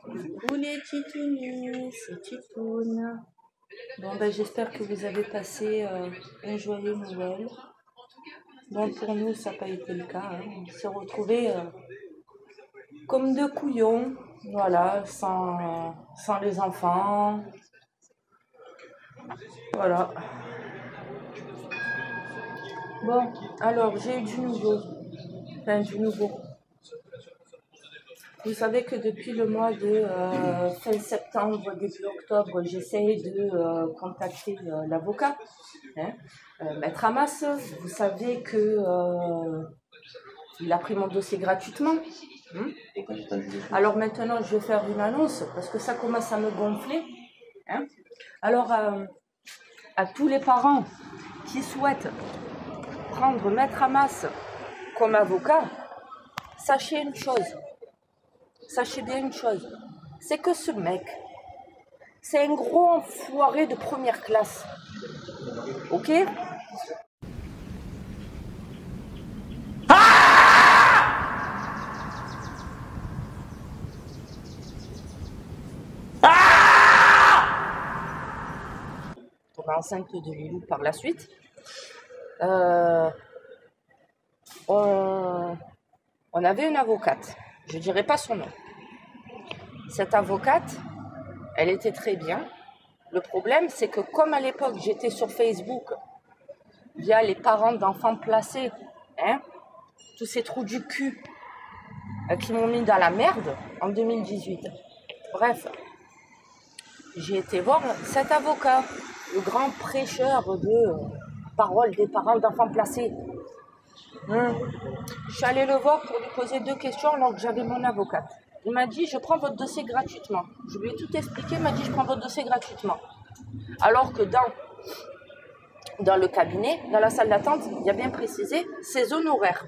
Coucou les titounous, c'est Titoune. Bon ben j'espère que vous avez passé un joyeux Noël. Bon pour nous ça n'a pas été le cas, hein. On s'est retrouvés comme deux couillons, voilà, sans les enfants. Voilà. Bon, alors j'ai eu du nouveau. Enfin du nouveau. Vous savez que depuis le mois de fin septembre, début octobre, j'essaye de contacter l'avocat, hein, Maître Hamas. Vous savez que il a pris mon dossier gratuitement. Alors maintenant, je vais faire une annonce parce que ça commence à me gonfler. Hein. Alors, à tous les parents qui souhaitent prendre Maître Hamas comme avocat, sachez une chose. Sachez bien une chose, c'est que ce mec, c'est un gros enfoiré de première classe. Ok ? Tombée enceinte de Lilou par la suite. On avait une avocate, je ne dirai pas son nom. Cette avocate, elle était très bien. Le problème, c'est que comme à l'époque, j'étais sur Facebook via les parents d'enfants placés, hein, tous ces trous du cul qui m'ont mis dans la merde en 2018. Bref, j'ai été voir cet avocat, le grand prêcheur de parole des parents d'enfants placés. Je suis allée le voir pour lui poser 2 questions alors que j'avais mon avocate. Il m'a dit, je prends votre dossier gratuitement. Je lui ai tout expliqué, il m'a dit, je prends votre dossier gratuitement. Alors que dans le cabinet, dans la salle d'attente, il y a bien précisé ses honoraires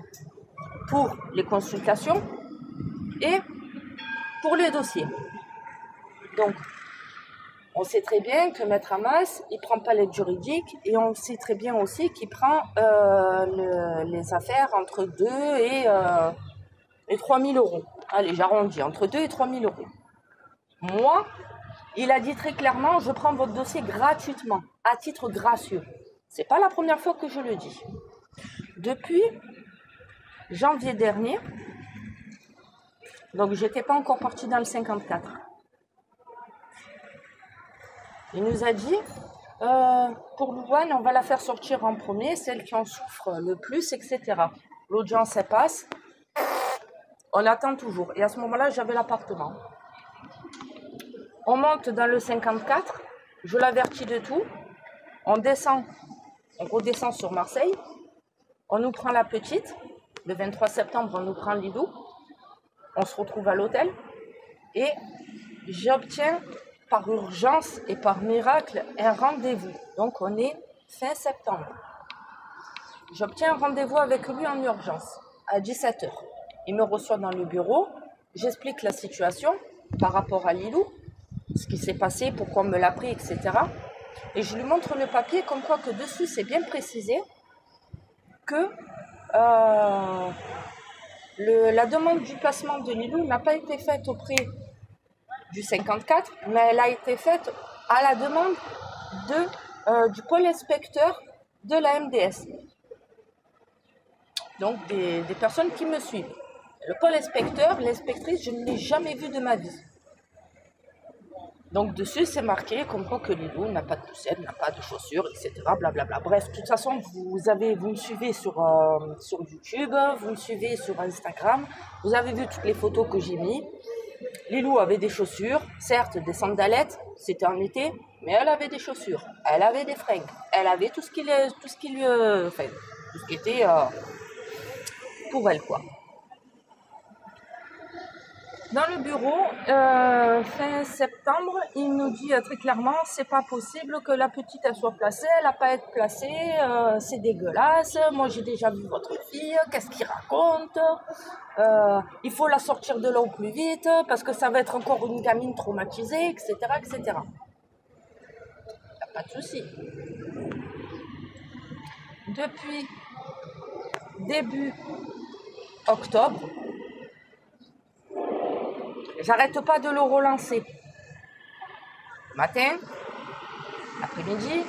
pour les consultations et pour les dossiers. Donc, on sait très bien que Maître Hamas, il ne prend pas l'aide juridique et on sait très bien aussi qu'il prend les affaires entre 2 et 3 000 euros. Allez, j'arrondis, entre 2 et 3 000 euros. Moi, il a dit très clairement, je prends votre dossier gratuitement, à titre gracieux. C'est pas la première fois que je le dis. Depuis janvier dernier, donc j'étais pas encore partie dans le 54. Il nous a dit, pour Louane, on va la faire sortir en premier, celle qui en souffre le plus, etc. L'audience, elle passe. On attend toujours. Et à ce moment-là, j'avais l'appartement. On monte dans le 54, je l'avertis de tout. On redescend sur Marseille. On nous prend la petite. Le 23 septembre, on nous prend Lilou. On se retrouve à l'hôtel. Et j'obtiens par urgence et par miracle un rendez-vous. Donc on est fin septembre. J'obtiens un rendez-vous avec lui en urgence à 17h. Il me reçoit dans le bureau. J'explique la situation par rapport à Lilou, ce qui s'est passé, pourquoi on me l'a pris, etc. Et je lui montre le papier comme quoi que dessus c'est bien précisé que la demande du placement de Lilou n'a pas été faite auprès du 54, mais elle a été faite à la demande du pôle inspecteur de la MDS. Donc des personnes qui me suivent. Le pôle inspecteur, l'inspectrice, je ne l'ai jamais vue de ma vie. Donc dessus, c'est marqué comme quoi que Lilou n'a pas de poussette, n'a pas de chaussures, etc. Blablabla. Bref, de toute façon, vous me suivez sur YouTube, vous me suivez sur Instagram, vous avez vu toutes les photos que j'ai mises. Lilou avait des chaussures, certes des sandalettes, c'était en été, mais elle avait des chaussures, elle avait des fringues, elle avait tout ce qui était pour elle, quoi. Dans le bureau, fin septembre, il nous dit très clairement, c'est pas possible que la petite elle soit placée, elle n'a pas à être placée, c'est dégueulasse, moi j'ai déjà vu votre fille, qu'est-ce qu'il raconte, il faut la sortir de là au plus vite, parce que ça va être encore une gamine traumatisée, etc., etc. Y a pas de souci. Depuis début octobre, j'arrête pas de le relancer. Matin, après-midi,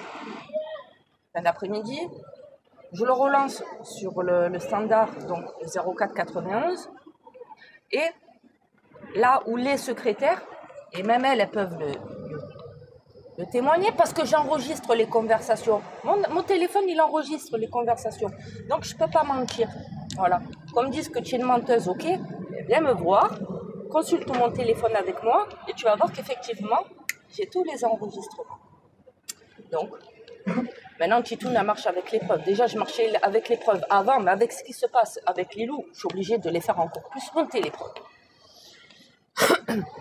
fin d'après-midi, je le relance sur le standard, donc 04 91. Et là où les secrétaires, et même elles peuvent le témoigner, parce que j'enregistre les conversations. Mon téléphone, il enregistre les conversations. Donc, je ne peux pas mentir. Voilà. Comme disent que tu es une menteuse, ok, viens me voir, consulte mon téléphone avec moi, et tu vas voir qu'effectivement, j'ai tous les enregistrements. Donc, maintenant, Titouna marche avec les preuves. Déjà, je marchais avec les preuves avant, mais avec ce qui se passe avec Lilou, je suis obligée de les faire encore plus monter les preuves.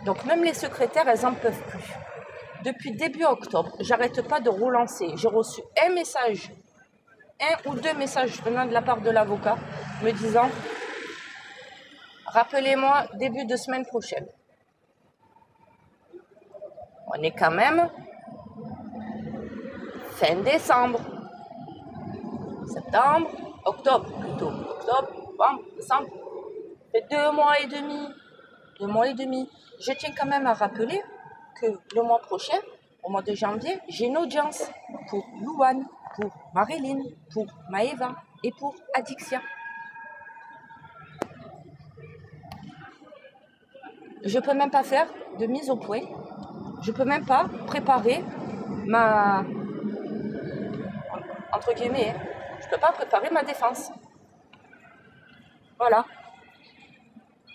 Donc, même les secrétaires, elles n'en peuvent plus. Depuis début octobre, j'arrête pas de relancer. J'ai reçu un message, 1 ou 2 messages venant de la part de l'avocat, me disant « Rappelez-moi début de semaine prochaine ». On est quand même fin décembre, septembre, octobre plutôt. Octobre, novembre, décembre. Ça fait 2 mois et demi. 2 mois et demi. Je tiens quand même à rappeler que le mois prochain, au mois de janvier, j'ai une audience pour Louane, pour Marilyn, pour Maëva et pour Adixia. Je ne peux même pas faire de mise au point. Je ne peux même pas préparer ma... Entre guillemets, je ne peux pas préparer ma défense. Voilà.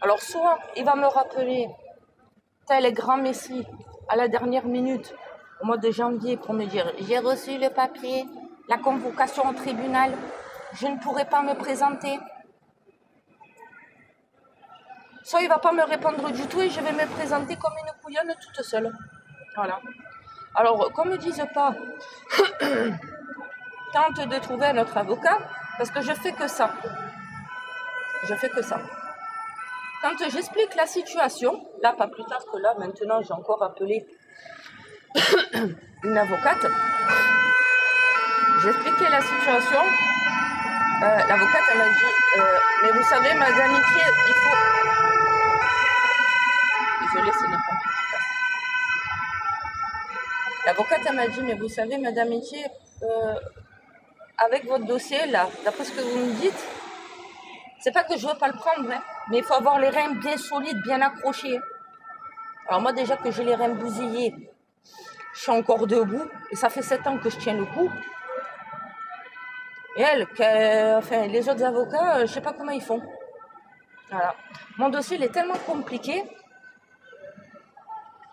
Alors soit il va me rappeler tel grand messie à la dernière minute, au mois de janvier, pour me dire « J'ai reçu le papier, la convocation au tribunal, je ne pourrai pas me présenter ». Soit il ne va pas me répondre du tout et je vais me présenter comme une couillonne toute seule. Voilà. Alors, qu'on ne me dise pas, tente de trouver un autre avocat, parce que je fais que ça. Je fais que ça. Quand j'explique la situation, là, pas plus tard que là, maintenant, j'ai encore appelé une avocate. J'ai expliqué la situation. L'avocate, elle m'a dit, mais vous savez, madame Itier, il faut... Désolée, c'est les pompiers qui passent. L'avocate, elle m'a dit, mais vous savez, madame Itier, avec votre dossier, là, d'après ce que vous me dites, c'est pas que je veux pas le prendre, hein, mais il faut avoir les reins bien solides, bien accrochés. Alors moi, déjà que j'ai les reins bousillés, je suis encore debout, et ça fait 7 ans que je tiens le coup. Et elle, enfin, les autres avocats, je sais pas comment ils font. Voilà. Mon dossier, il est tellement compliqué,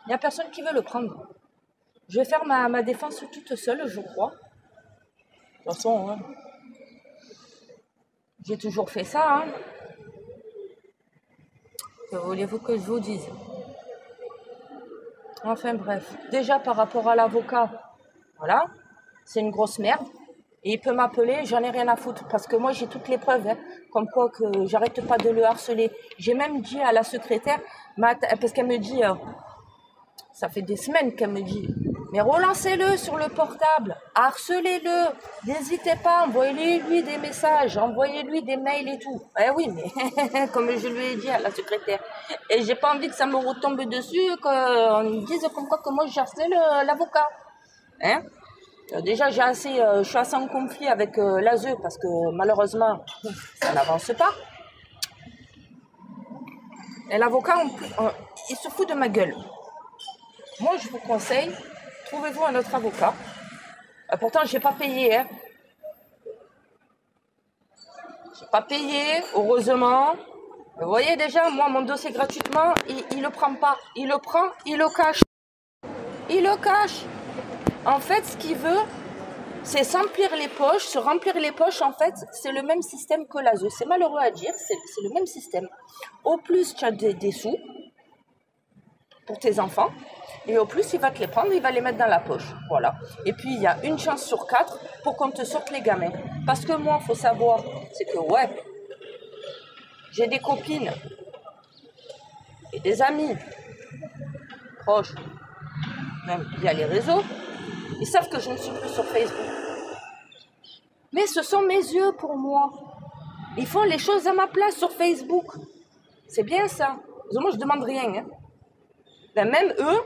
il n'y a personne qui veut le prendre. Je vais faire ma défense toute seule, je crois. De toute façon, hein, j'ai toujours fait ça. Hein. Que voulez-vous que je vous dise? Enfin bref, déjà par rapport à l'avocat, voilà, c'est une grosse merde. Et il peut m'appeler, j'en ai rien à foutre, parce que moi j'ai toutes les preuves, hein, comme quoi que j'arrête pas de le harceler. J'ai même dit à la secrétaire, parce qu'elle me dit, ça fait des semaines qu'elle me dit, mais relancez-le sur le portable, harcelez-le, n'hésitez pas, envoyez-lui des messages, envoyez-lui des mails et tout. Eh oui, mais comme je lui ai dit à la secrétaire, et j'ai pas envie que ça me retombe dessus, qu'on me dise comme quoi que moi je harcèle l'avocat. Hein? Déjà, je suis assez en conflit avec l'ASE parce que malheureusement, ça n'avance pas. Et l'avocat, il se fout de ma gueule. Moi, je vous conseille, trouvez-vous un autre avocat. Pourtant, je n'ai pas payé. Hein. Je n'ai pas payé, heureusement. Vous voyez déjà, moi, mon dossier gratuitement, il ne le prend pas. Il le prend, il le cache. Il le cache. En fait, ce qu'il veut, c'est s'emplir les poches. Se remplir les poches, en fait, c'est le même système que l'ASE. C'est malheureux à dire, c'est le même système. Au plus, tu as des sous pour tes enfants. Et au plus, il va te les prendre, il va les mettre dans la poche. Voilà. Et puis, il y a une chance sur 4 pour qu'on te sorte les gamins. Parce que moi, il faut savoir, c'est que, ouais, j'ai des copines et des amis proches, même via les réseaux. Ils savent que je ne suis plus sur Facebook. Mais ce sont mes yeux pour moi. Ils font les choses à ma place sur Facebook. C'est bien ça. Moi, je ne demande rien. Hein. Ben, même eux,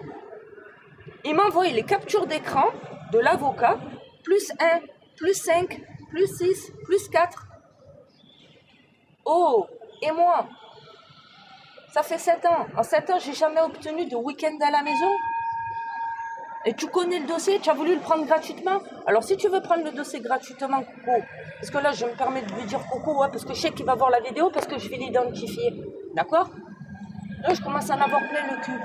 ils m'envoient les captures d'écran de l'avocat, plus 1, plus 5, plus 6, plus 4. Oh, et moi, ça fait 7 ans. En 7 ans, j'ai jamais obtenu de week-end à la maison. Et tu connais le dossier, tu as voulu le prendre gratuitement. Alors si tu veux prendre le dossier gratuitement, Coco, parce que là je me permets de lui dire Coco, ouais, parce que je sais qu'il va voir la vidéo, parce que je vais l'identifier. D'accord? Là je commence à en avoir plein le cul.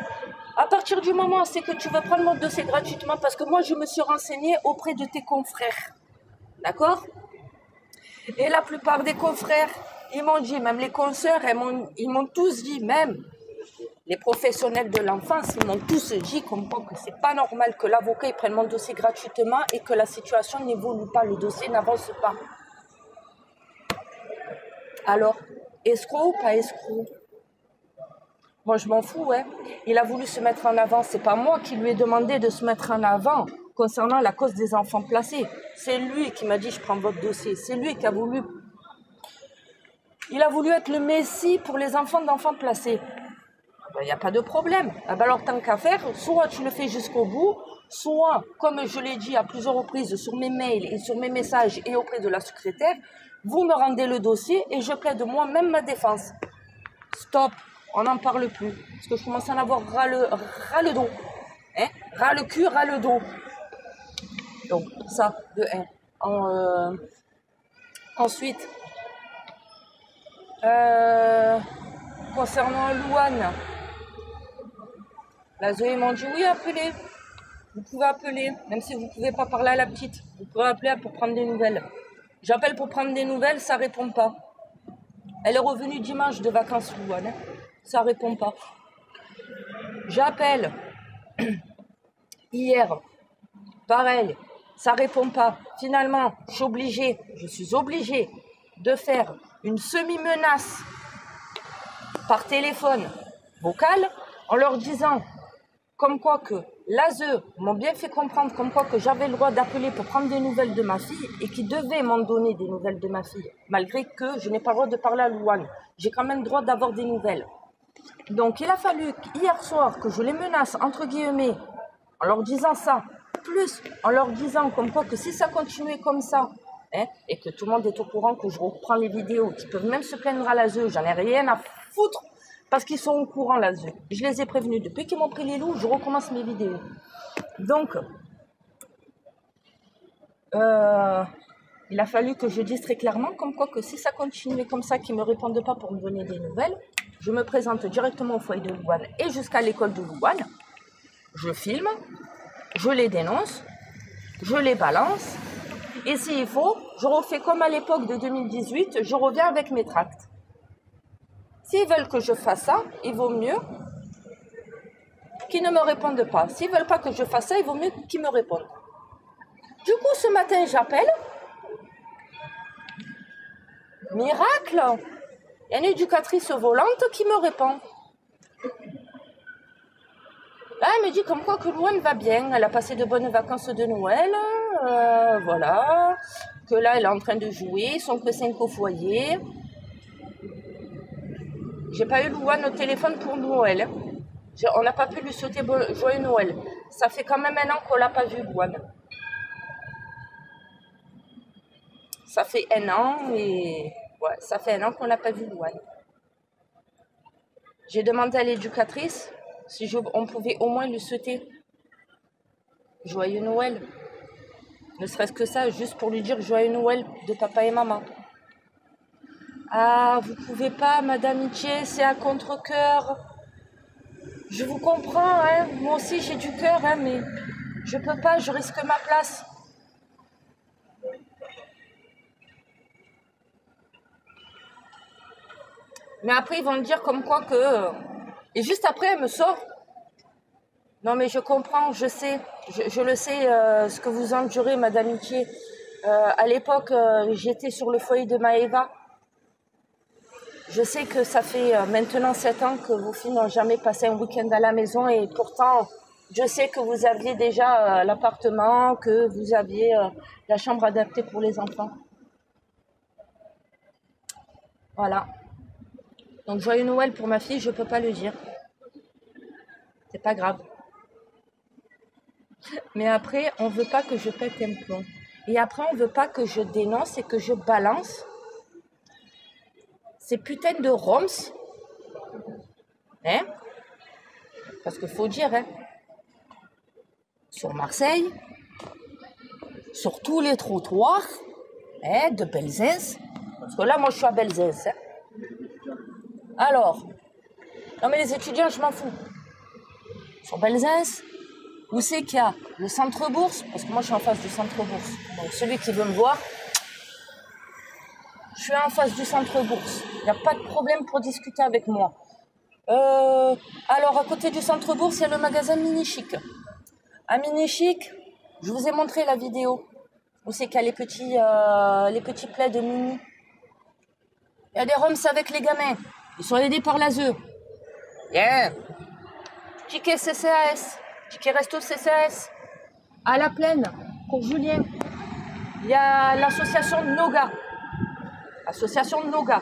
À partir du moment où c'est que tu veux prendre mon dossier gratuitement, parce que moi je me suis renseignée auprès de tes confrères. D'accord? Et la plupart des confrères, ils m'ont dit, même les consoeurs, ils m'ont tous dit, même les professionnels de l'enfance, ils m'ont tous dit comme quoi que c'est pas normal que l'avocat prenne mon dossier gratuitement et que la situation n'évolue pas, le dossier n'avance pas. Alors, escroc ou pas escroc? Moi, je m'en fous, ouais. Il a voulu se mettre en avant. C'est pas moi qui lui ai demandé de se mettre en avant concernant la cause des enfants placés. C'est lui qui m'a dit, je prends votre dossier. C'est lui qui a voulu... Il a voulu être le messie pour les enfants d'enfants placés. Il n'y a pas de problème. Ah ben alors, tant qu'à faire, soit tu le fais jusqu'au bout, soit, comme je l'ai dit à plusieurs reprises sur mes mails et sur mes messages et auprès de la secrétaire, vous me rendez le dossier et je plaide moi-même ma défense. Stop, on n'en parle plus. Parce que je commence à en avoir ras le dos. Hein? Ras le cul, ras le dos. Donc, ça, de 1. Ensuite, concernant Louane, la Zoé m'ont dit oui, appelez. Vous pouvez appeler, même si vous ne pouvez pas parler à la petite. Vous pouvez appeler pour prendre des nouvelles. J'appelle pour prendre des nouvelles, ça ne répond pas. Elle est revenue dimanche de vacances, Louane. Ça ne répond pas. J'appelle hier. Pareil, ça ne répond pas. Finalement, je suis obligée de faire une semi-menace par téléphone vocal en leur disant comme quoi que l'ASE m'ont bien fait comprendre comme quoi que j'avais le droit d'appeler pour prendre des nouvelles de ma fille et qu'ils devaient m'en donner des nouvelles de ma fille, malgré que je n'ai pas le droit de parler à Louane. J'ai quand même le droit d'avoir des nouvelles. Donc il a fallu hier soir que je les menace, entre guillemets, en leur disant ça, plus en leur disant comme quoi que si ça continuait comme ça, et que tout le monde est au courant que je reprends les vidéos, qu'ils peuvent même se plaindre à l'ASE, j'en ai rien à foutre, parce qu'ils sont au courant, l'ASE. Je les ai prévenus. Depuis qu'ils m'ont pris les loups, je recommence mes vidéos. Donc, il a fallu que je dise très clairement comme quoi que si ça continuait comme ça, qu'ils ne me répondent pas pour me donner des nouvelles, je me présente directement au foyer de Louane et jusqu'à l'école de Louane. Je filme, je les dénonce, je les balance. Et s'il faut, je refais comme à l'époque de 2018, je reviens avec mes tracts. S'ils veulent que je fasse ça, il vaut mieux qu'ils ne me répondent pas. S'ils ne veulent pas que je fasse ça, il vaut mieux qu'ils me répondent. Du coup, ce matin, j'appelle. Miracle! Il y a une éducatrice volante qui me répond. Là, elle me dit comme quoi que Louane va bien. Elle a passé de bonnes vacances de Noël. Voilà. Que là, elle est en train de jouer. Ils sont que 5 au foyer. J'ai pas eu Louane au téléphone pour Noël. On n'a pas pu lui souhaiter joyeux Noël. Ça fait quand même 1 an qu'on l'a pas vu, Louane. Ça fait 1 an et... Ouais, ça fait 1 an qu'on l'a pas vu, Louane. J'ai demandé à l'éducatrice si on pouvait au moins lui souhaiter joyeux Noël. Ne serait-ce que ça, juste pour lui dire joyeux Noël de papa et maman. Ah, vous pouvez pas, Madame Itier, c'est à contre-cœur. Je vous comprends, hein. Moi aussi j'ai du cœur, hein, mais je peux pas, je risque ma place. Mais après, ils vont me dire comme quoi que... Et juste après, elle me sort. Non, mais je comprends, je sais. Je le sais, ce que vous endurez, Madame Itier. À l'époque, j'étais sur le foyer de Maëva. Je sais que ça fait maintenant 7 ans que vos filles n'ont jamais passé un week-end à la maison. Et pourtant, je sais que vous aviez déjà l'appartement, que vous aviez la chambre adaptée pour les enfants. Voilà. Donc, joyeux Noël pour ma fille, je ne peux pas le dire. c'est pas grave. Mais après, on veut pas que je pète un plomb. Et après, on veut pas que je dénonce et que je balance ces putains de roms. Hein? Parce qu'il faut dire, hein, sur Marseille, sur tous les trottoirs, hein, de Belzins, parce que là, moi, je suis à Belzins. Hein. Alors, non mais les étudiants, je m'en fous. Sur Belzins, où c'est qu'il y a le centre-bourse, parce que moi, je suis en face du centre-bourse. Donc, celui qui veut me voir, je suis en face du centre-bourse. Il n'y a pas de problème pour discuter avec moi. Alors, à côté du centre-bourse, il y a le magasin Mini-Chic. À Mini-Chic, je vous ai montré la vidéo où c'est qu'il y a les petits plaids de Mini. Il y a des roms avec les gamins. Ils sont aidés par l'ASE. Yeah. Ticket CCAS. Ticket resto CCAS. À La Plaine, pour Julien, il y a l'association Noga. Association Noga.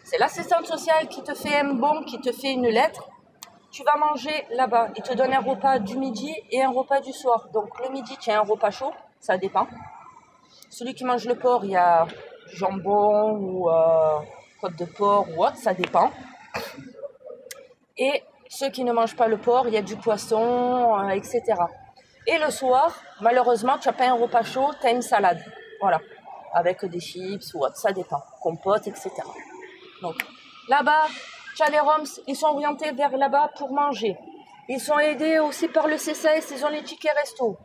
C'est l'assistante sociale qui te fait un bon, qui te fait une lettre. Tu vas manger là-bas. Il te donne un repas du midi et un repas du soir. Donc le midi, tu as un repas chaud, ça dépend. Celui qui mange le porc, il y a du jambon ou côte de porc ou autre, ça dépend. Et ceux qui ne mangent pas le porc, il y a du poisson, etc. Et le soir, malheureusement, tu n'as pas un repas chaud, tu as une salade. Voilà. Avec des chips ou autre, ça dépend. Compote, etc. Donc là-bas, tu as les roms, ils sont orientés vers là-bas pour manger. Ils sont aidés aussi par le CCAS, ils ont les tickets resto.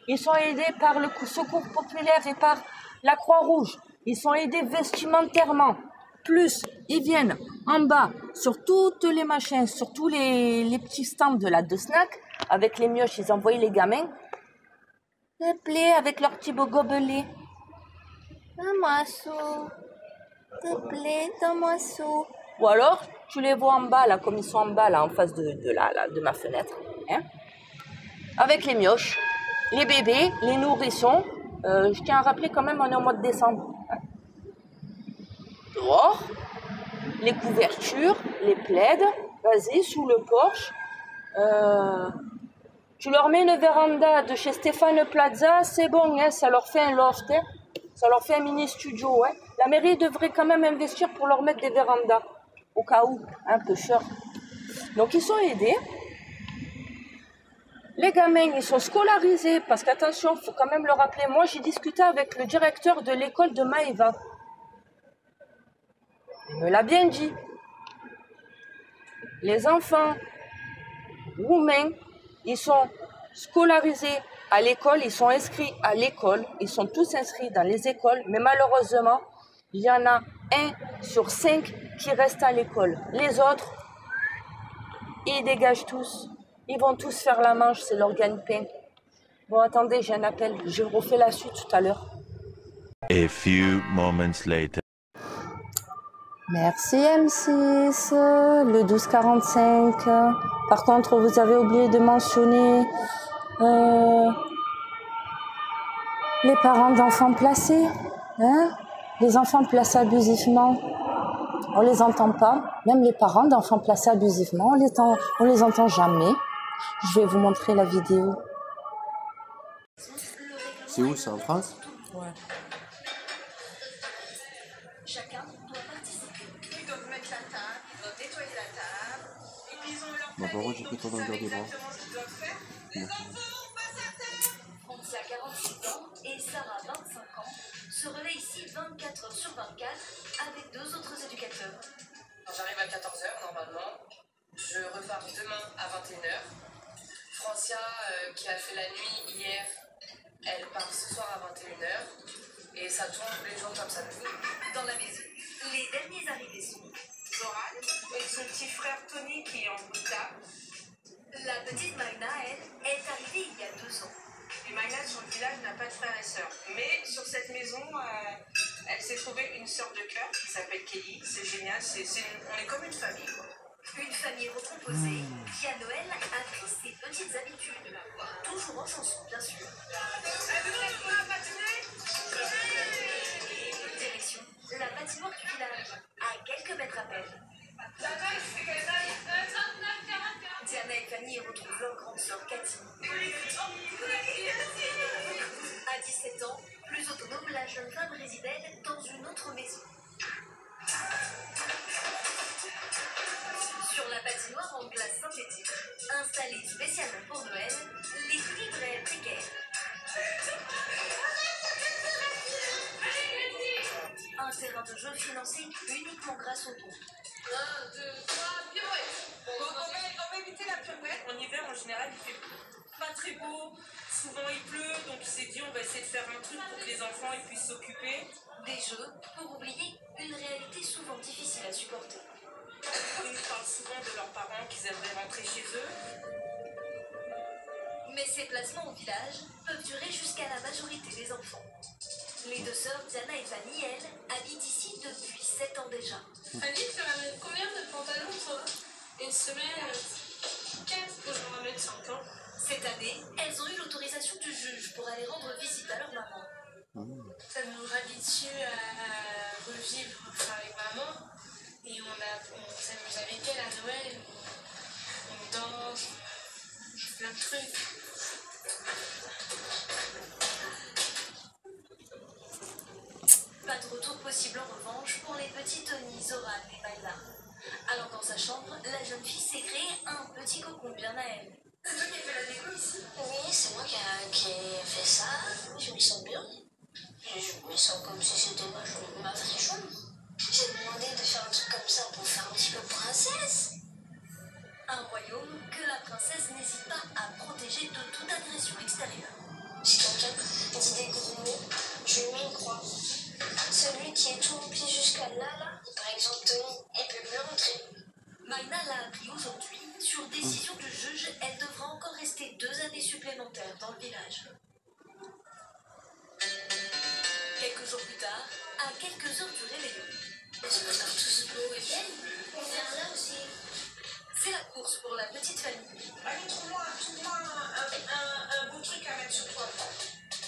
Ils sont aidés par le Secours populaire et par la Croix-Rouge. Ils sont aidés vestimentairement. Plus, ils viennent en bas sur toutes les machines, sur tous les petits stands de snack. Avec les mioches, ils envoient les gamins. S'il te plaît, avec leur petit beau gobelet. Donne-moi ça. S'il te plaît, donne-moi ça. Ou alors, tu les vois en bas, là, comme ils sont en bas, là, en face de ma fenêtre. Hein, avec les mioches, les bébés, les nourrissons. Je tiens à rappeler quand même, on est au mois de décembre. Hein. Dehors, les couvertures, les plaids, vas-y, sous le porche. Tu leur mets une véranda de chez Stéphane Plaza, c'est bon, hein, ça leur fait un loft, hein, ça leur fait un mini studio. Hein. La mairie devrait quand même investir pour leur mettre des vérandas, au cas où, un peu cher. Donc ils sont aidés. Les gamins, ils sont scolarisés, parce qu'attention, il faut quand même le rappeler. Moi, j'ai discuté avec le directeur de l'école de Maëva. Il me l'a bien dit. Les enfants roumains, ils sont scolarisés à l'école, ils sont inscrits à l'école, ils sont tous inscrits dans les écoles, mais malheureusement, il y en a 1 sur 5 qui reste à l'école. Les autres, ils dégagent tous. Ils vont tous faire la manche, c'est leur gagne-pain. Bon, attendez, j'ai un appel. Je refais la suite tout à l'heure. A few moments later. Merci M6, le 1245. Par contre, vous avez oublié de mentionner les parents d'enfants placés. Hein? Les enfants placés abusivement, on les entend pas. Même les parents d'enfants placés abusivement, on les entend jamais. Je vais vous montrer la vidéo. C'est où, c'est en France? Ouais. Chacun doit participer. Ils doivent mettre la table, ils doivent nettoyer la table. Et puis ils ont leur Bah, par contre, j'ai pris ton longueur des bras. exactement ce qu'ils doivent faire. Les enfants, pas certains. Francia, 46 ans, et Sarah, 25 ans, se relaient ici 24 heures sur 24 avec 2 autres éducateurs. Quand j'arrive à 14h, normalement, je repars demain à 21h. Francia, qui a fait la nuit hier, elle part ce soir à 21h. Et ça tourne tous les jours comme ça. Dans la maison, les derniers arrivés sont Zoran et son petit frère Tony qui est en bout de table. La petite Magna, elle, est arrivée il y a 2 ans. Et Magna, sur le village, n'a pas de frères et sœurs. Mais sur cette maison, elle s'est trouvée une sœur de cœur qui s'appelle Kelly. C'est génial, on est comme une famille, quoi. Une famille recomposée qui, à Noël, a pris ses petites habitudes. Toujours en chanson, bien sûr. Direction la patinoire du village, à quelques mètres à peine. Diana et Fanny y retrouvent leur ans, plus autonome, la jeune femme résidait dans une autre maison. Sur la patinoire en glace synthétique, installée spécialement pour Noël, l'équilibre est précaire. Un terrain de jeu financé uniquement grâce aux dons. 1, 2, 3, pirouette. On va éviter la pirouette. En hiver, en général, il fait pas très beau. Souvent, il pleut. Donc, il s'est dit, on va essayer de faire un truc pour que les enfants ils puissent s'occuper. Des jeux pour oublier une réalité souvent difficile à supporter. Ils nous parlent souvent de leurs parents qu'ils aimeraient rentrer chez eux. Mais ces placements au village peuvent durer jusqu'à la majorité des enfants. Les deux sœurs Diana et Fanny, elles, habitent ici depuis 7 ans déjà. Fanny, tu ramènes combien de pantalons, toi? Une semaine, 15 pour en ramener 5 ans. Cette année, elles ont eu l'autorisation du juge pour aller rendre visite à leur maman. Ça nous habitue à revivre avec maman. Et on s'amuse avec elle à Noël. On danse, on fait plein de trucs. Pas de retour possible en revanche pour les petits Tony, Zoran et Maïla. Alors dans sa chambre, la jeune fille s'est créée un petit cocon bien à elle. C'est toi qui as fait la déco ici? Oui, c'est moi qui ai fait ça. Je m'y sens bien. Je me sens comme si c'était ma vraie chambre. J'ai demandé de faire un truc comme ça pour faire un petit peu princesse. Un royaume que la princesse n'hésite pas à protéger de toute agression extérieure. Si quelqu'un dit des gros mots, je lui mets une croix. Celui qui est tout rempli jusqu'à là, par exemple Tony, il peut plus rentrer. Maïna l'a appris aujourd'hui. Sur décision du juge, elle devra encore rester 2 années supplémentaires dans le village. Quelques jours plus tard, à quelques heures du réveillon, Est-ce qu'on a tous beau et belle? On vient là aussi. c'est la course pour la petite famille. Allez, trouve-moi un beau truc à mettre sur toi.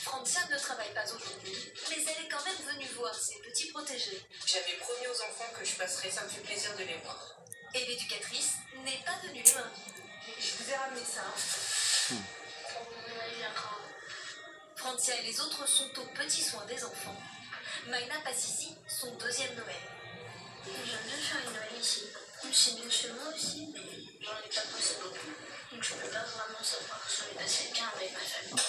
Francia ne travaille pas aujourd'hui, mais elle est quand même venue voir ses petits protégés. J'avais promis aux enfants que je passerais, ça me fait plaisir de les voir. Et l'éducatrice n'est pas venue les mains vides. Je vous ai ramené ça. Francia et les autres sont aux petits soins des enfants. Maïna passe ici son 2e Noël. J'aime bien faire une Noël ici. C'est bien chez moi aussi, mais j'en ai pas passé beaucoup. Donc je peux pas vraiment savoir si je vais passer bien avec ma famille.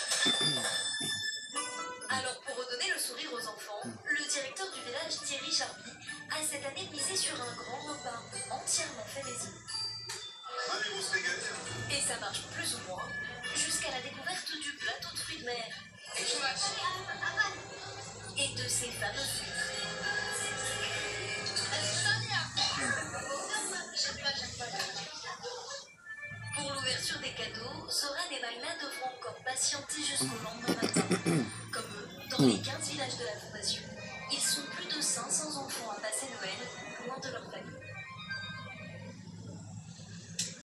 Alors pour redonner le sourire aux enfants, le directeur du village Thierry Charby a cette année misé sur un grand repas entièrement fait maison. Et ça marche plus ou moins, jusqu'à la découverte du plateau de fruits de mer. Et de ces fameux sucres. Pour l'ouverture des cadeaux, Zoran et Maïna devront encore patienter jusqu'au lendemain matin. Comme eux, dans les 15 villages de la Fondation, ils sont plus de 500 enfants à passer Noël loin de leur famille.